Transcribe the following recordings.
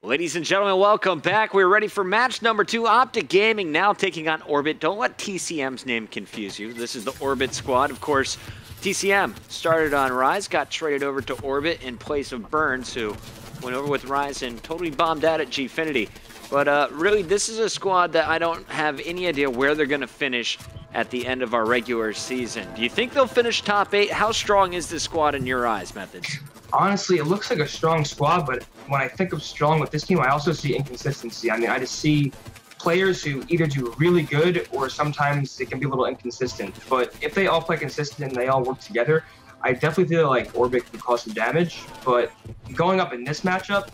Ladies and gentlemen, welcome back. We're ready for match number 2. Optic Gaming now taking on Orbit. Don't let TCM's name confuse you. This is the Orbit squad. Of course, TCM started on Rise, got traded over to Orbit in place of Burns, who went over with Rise and totally bombed out at Gfinity. But really, this is a squad that I don't have any idea where they're going to finish at the end of our regular season. Do you think they'll finish top 8? How strong is this squad in your eyes, Methods? Honestly, it looks like a strong squad, but when I think of strong with this team, I also see inconsistency. I mean, I just see players who either do really good or sometimes they can be a little inconsistent. But if they all play consistent and they all work together, I definitely feel like Orbit can cause some damage. But going up in this matchup,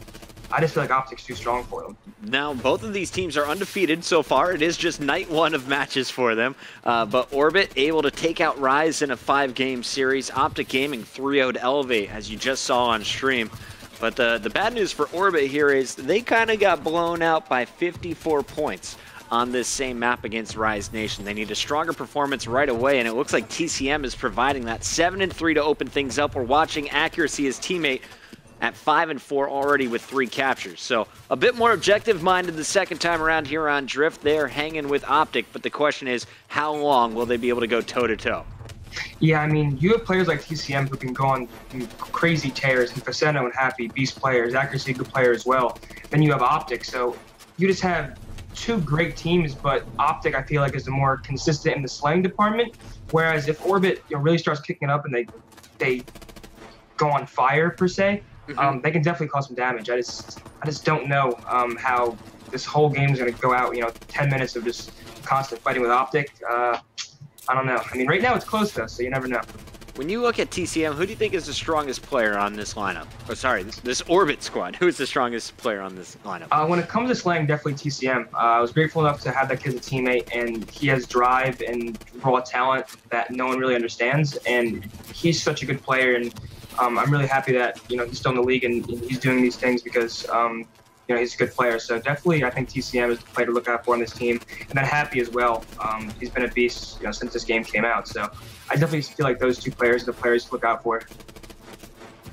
I just feel like Optic's too strong for them. Now, both of these teams are undefeated so far. It is just night 1 of matches for them. But Orbit able to take out Rise in a 5-game series. Optic Gaming 3-0'd Elevate, as you just saw on stream. But the bad news for Orbit here is they kind of got blown out by 54 points on this same map against Rise Nation. They need a stronger performance right away, and it looks like TCM is providing that. 7-3 to open things up. We're watching Accuracy, his teammate, at 5-4 already with 3 captures. So a bit more objective-minded the second time around here on Drift. They're hanging with Optic, but the question is, how long will they be able to go toe-to-toe? Yeah, I mean, you have players like TCM who can go on crazy tears, and Faceno and Happy, beast players, Accuracy, good player as well. Then you have Optic, so you just have 2 great teams, but Optic, I feel like, is the more consistent in the slaying department, whereas if Orbit really starts kicking it up and they go on fire, per se, they can definitely cause some damage. I just don't know how this whole game is going to go out. 10 minutes of just constant fighting with Optic. I don't know. I mean, right now it's close though, so you never know. When you look at TCM, who do you think is the strongest player on this lineup? Oh, sorry, this Orbit squad. Who is the strongest player on this lineup? When it comes to slaying, definitely TCM. I was grateful enough to have that kid as a teammate, and he has drive and raw talent that no one really understands, and he's such a good player, and I'm really happy that he's still in the league and he's doing these things because he's a good player. So definitely, I think TCM is the player to look out for on this team, and then Happy as well. He's been a beast since this game came out. So I definitely feel like those 2 players are the players to look out for.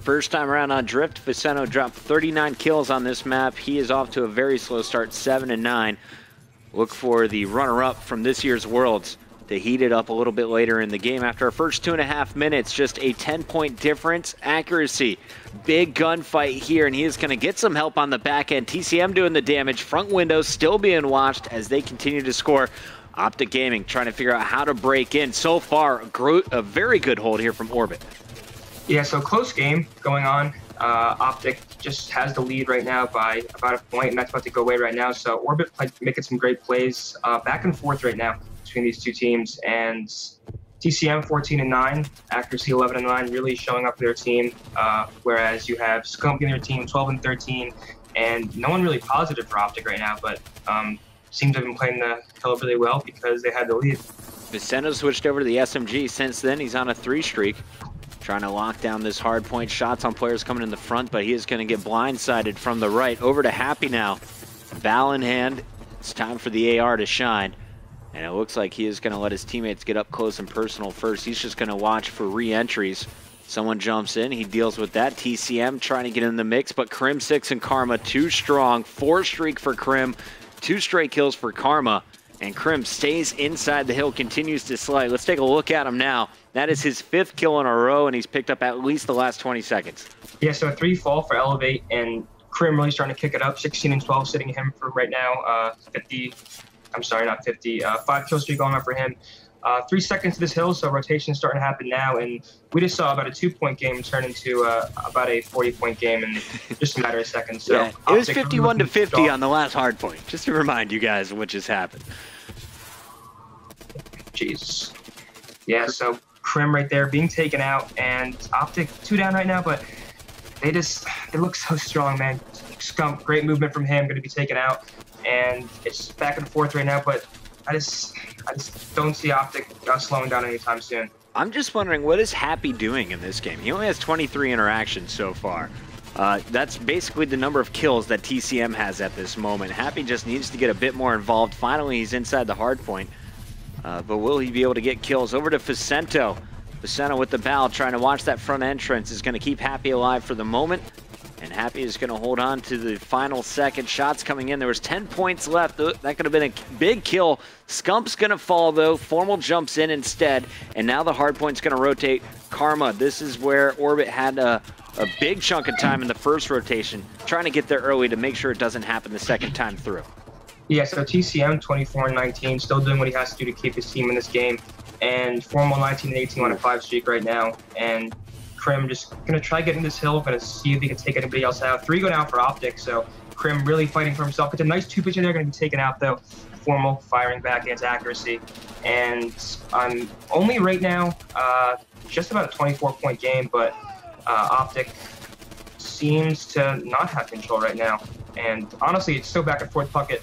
First time around on Drift, Faceno dropped 39 kills on this map. He is off to a very slow start, 7-9. Look for the runner-up from this year's Worlds to heat it up a little bit later in the game. After our first 2.5 minutes, just a 10-point difference. Accuracy, big gunfight here, and he is going to get some help on the back end. TCM doing the damage. Front window still being watched as they continue to score. Optic Gaming trying to figure out how to break in. So far, a very good hold here from Orbit. Yeah, so close game going on. Optic just has the lead right now by about a point, and that's about to go away right now. So Orbit making some great plays back and forth right now between these 2 teams, and TCM 14-9, Accuracy 11-9, really showing up for their team, whereas you have Scump in their team 12-13, and no one really positive for Optic right now, but seems to have been playing the hill really well because they had the lead. Vicento switched over to the SMG. Since then, he's on a 3 streak. Trying to lock down this hard point. Shots on players coming in the front, but he is going to get blindsided from the right. Over to Happy now. Val in hand. It's time for the AR to shine. And it looks like he is going to let his teammates get up close and personal first. He's just going to watch for re-entries. Someone jumps in. He deals with that. TCM trying to get in the mix, but Krim 6 and Karma too strong. 4 streak for Krim. 2 straight kills for Karma. And Krim stays inside the hill, continues to slay. Let's take a look at him now. That is his 5th kill in a row, and he's picked up at least the last 20 seconds. Yeah, so a 3 fall for Elevate, and Krim really starting to kick it up. 16-12 sitting him for right now. 50, I'm sorry, not 50. 5 kill streak going up for him. 3 seconds to this hill, so rotation is starting to happen now, and we just saw about a 2-point game turn into about a 40-point game in just a matter of seconds. So yeah, it was 51-50 on the last hard point, just to remind you guys what just happened. Jeez. Yeah, so Krim right there being taken out, and Optic 2 down right now, but they look so strong, man. Scump, great movement from him, going to be taken out, and it's back and forth right now, but I just don't see Optic slowing down anytime soon. I'm just wondering, what is Happy doing in this game? He only has 23 interactions so far. That's basically the number of kills that TCM has at this moment. Happy just needs to get a bit more involved. Finally, he's inside the hard point. But will he be able to get kills? Over to Facento. Facento with the bow, trying to watch that front entrance, is going to keep Happy alive for the moment. And Happy is going to hold on to the final second. Shots coming in. There was 10 points left. That could have been a big kill. Scump's going to fall, though. Formal jumps in instead. And now the hard point's going to rotate Karma. This is where Orbit had a big chunk of time in the first rotation, trying to get there early to make sure it doesn't happen the second time through. Yeah, so TCM 24-19, still doing what he has to do to keep his team in this game. And Formal 19-18 on a 5 streak right now. And Krim just gonna try getting this hill, gonna see if he can take anybody else out. 3 go down for Optic, so Krim really fighting for himself. It's a nice 2-pitcher there, gonna be taken out though. Formal firing back against accuracy. And I'm only right now just about a 24-point game, but Optic seems to not have control right now. And honestly, it's so back and forth bucket.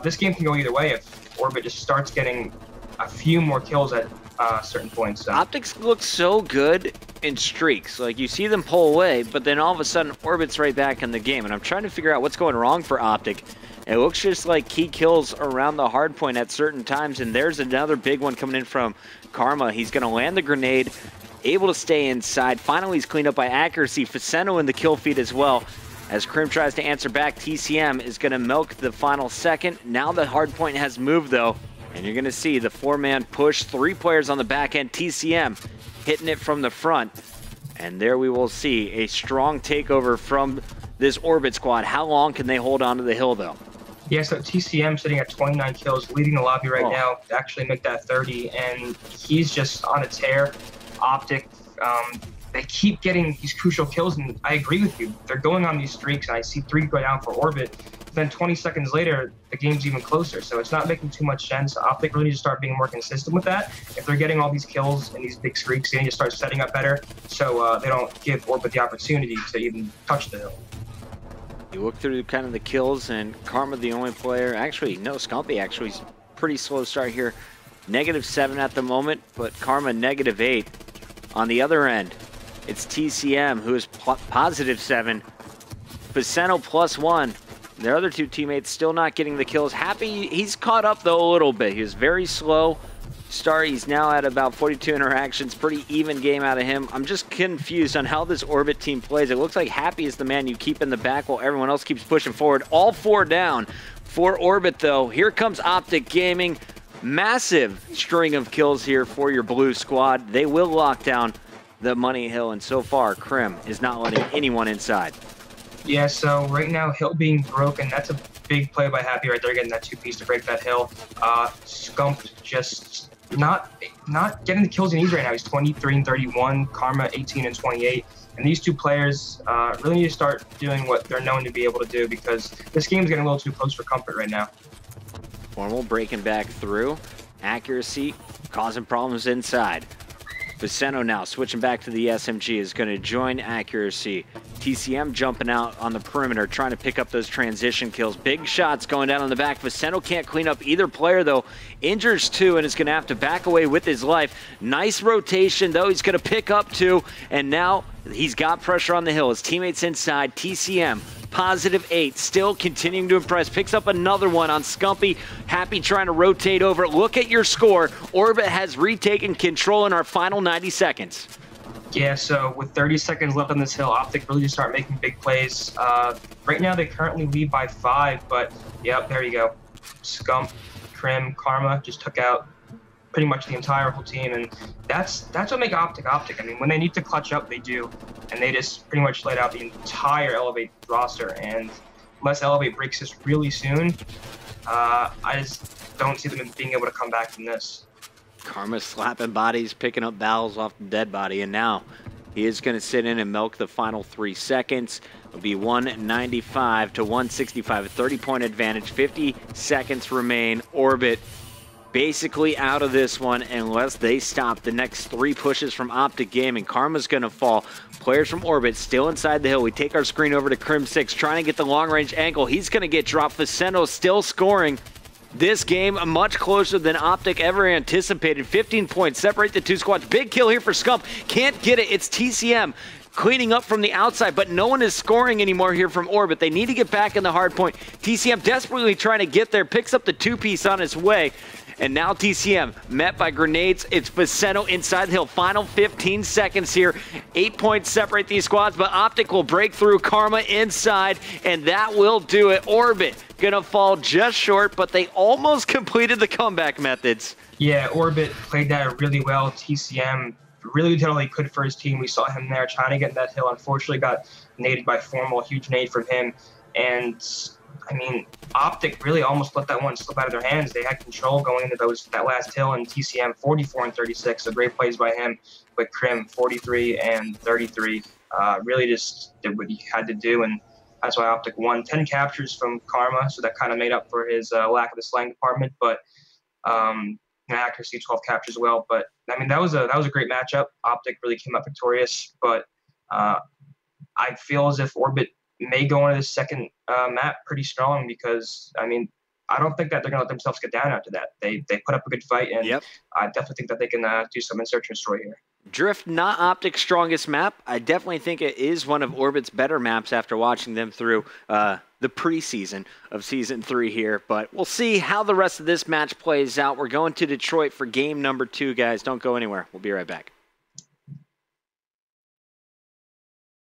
This game can go either way if Orbit just starts getting a few more kills at certain points. So. Optics looks so good in streaks. Like, you see them pull away, but then all of a sudden Orbit's right back in the game. And I'm trying to figure out what's going wrong for Optic. It looks just like key kills around the hard point at certain times. And there's another big one coming in from Karma. He's going to land the grenade, able to stay inside. Finally, he's cleaned up by accuracy. Faceno in the kill feed as well. As Krim tries to answer back, TCM is going to milk the final second. Now the hard point has moved, though. And you're going to see the 4-man push, 3 players on the back end. TCM hitting it from the front. And there we will see a strong takeover from this Orbit squad. How long can they hold on to the hill, though? Yeah, so TCM sitting at 29 kills, leading the lobby right now to actually make that 30. And he's just on a tear. Optic, they keep getting these crucial kills, and I agree with you. They're going on these streaks, and I see 3 go down for Orbit. Then 20 seconds later, the game's even closer, so it's not making too much sense. Optic really need to start being more consistent with that. If they're getting all these kills and these big streaks, they need to start setting up better so they don't give Orbit the opportunity to even touch the hill. You look through kind of the kills, and Karma the only player. Actually, no, Scumpy actually is pretty slow start here. -7 at the moment, but Karma -8. On the other end, it's TCM, who is +7. Faceno +1. Their other 2 teammates still not getting the kills. Happy, he's caught up, though, a little bit. He was very slow start. He's now at about 42 interactions. Pretty even game out of him. I'm just confused on how this Orbit team plays. It looks like Happy is the man you keep in the back while everyone else keeps pushing forward. All 4 down for Orbit, though. Here comes Optic Gaming. Massive string of kills here for your blue squad. They will lock down the money hill, and so far, Krim is not letting anyone inside. Yeah, so right now, hill being broken, that's a big play by Happy right there, getting that 2-piece to break that hill. Scump just not getting the kills he needs right now. He's 23-31, Karma 18-28. And these 2 players really need to start doing what they're known to be able to do, because this game's getting a little too close for comfort right now. Formal breaking back through. Accuracy causing problems inside. Faceno now switching back to the SMG is going to join accuracy. TCM jumping out on the perimeter, trying to pick up those transition kills. Big shots going down on the back. Faceno can't clean up either player, though. Injures 2 and is going to have to back away with his life. Nice rotation, though. He's going to pick up 2, and now he's got pressure on the hill. His teammates inside. TCM +8, still continuing to impress. Picks up another one on Scumpy. Happy trying to rotate over. Look at your score. Orbit has retaken control in our final 90 seconds. Yeah, so with 30 seconds left on this hill, Optic really just start making big plays. Right now, they currently lead by 5, but yep, there you go. Scump, Krim, Karma just took out pretty much the entire whole team, and that's what makes Optic Optic. I mean, when they need to clutch up, they do, and they just pretty much laid out the entire Elevate roster. And unless Elevate breaks this really soon, I just don't see them being able to come back from this. Karma slapping bodies, picking up barrels off the dead body, and now he is going to sit in and milk the final 3 seconds. It'll be 195 to 165, a 30-point advantage. 50 seconds remain. Orbit basically out of this one unless they stop the next 3 pushes from Optic Gaming. Karma's going to fall. Players from Orbit still inside the hill. We take our screen over to Krim 6, trying to get the long-range angle. He's going to get dropped. Faceno still scoring. This game much closer than Optic ever anticipated. 15 points separate the 2 squads. Big kill here for Scump. Can't get it. It's TCM cleaning up from the outside, but no one is scoring anymore here from Orbit. They need to get back in the hard point. TCM desperately trying to get there. Picks up the 2-piece on his way. And now TCM met by grenades. It's Viceno inside the hill. Final 15 seconds here. 8 points separate these squads, but Optic will break through. Karma inside, and that will do it. Orbit gonna fall just short, but they almost completed the comeback methods. Yeah, Orbit played that really well. TCM really did all he could for his team. We saw him there trying to get in that hill. Unfortunately, got naded by Formal. Huge nade from him. And, I mean, Optic really almost let that one slip out of their hands. They had control going into that last hill, and TCM 44 and 36. So great plays by him. But Krim 43 and 33. Really just did what he had to do, and that's why Optic won. 10 captures from Karma, so that kind of made up for his lack of the slang department. But accuracy, 12 captures as well. But I mean, that was a great matchup. Optic really came up victorious. But I feel as if Orbit may go into the second map pretty strong, because I mean, I don't think that they're gonna let themselves get down after that. They put up a good fight, and I definitely think that they can do some search and destroy here. Drift, not Optic's strongest map. I definitely think it is one of Orbit's better maps after watching them through the preseason of Season 3 here. But we'll see how the rest of this match plays out. We're going to Detroit for game number 2, guys. Don't go anywhere. We'll be right back.